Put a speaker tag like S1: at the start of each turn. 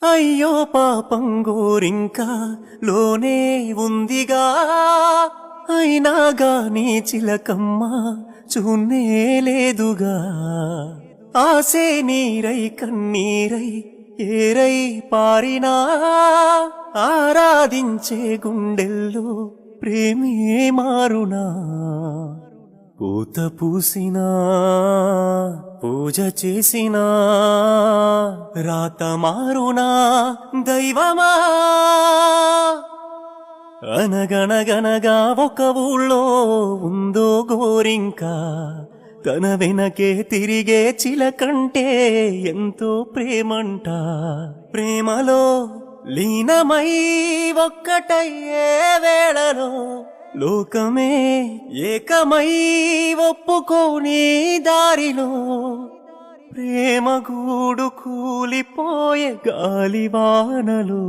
S1: అయ్యో పాపం గోరింకా లోనే ఉందిగా, అయినా గాని చిలకమ్మ చూన్నే లేదుగా. ఆసే నీరై కన్నీరై ఏరై పారినా, ఆరాధించే గుండెల్లో ప్రేమే మారునా. పూత పూసినా పూజ చేసినా రాత మారునా దైవమా. అనగనగనగా ఒక ఊళ్ళో ఉందో గోరింక, తన వెనకే తిరిగే చిలకంటే ఎంతో ప్రేమంట. ప్రేమలో లీనమై ఒక్కటయ్యే వేళలో లోకమే ఏకమై ఒప్పుకోని దారిలో, ప్రేమ గూడు కూలిపోయే గాలివానలో.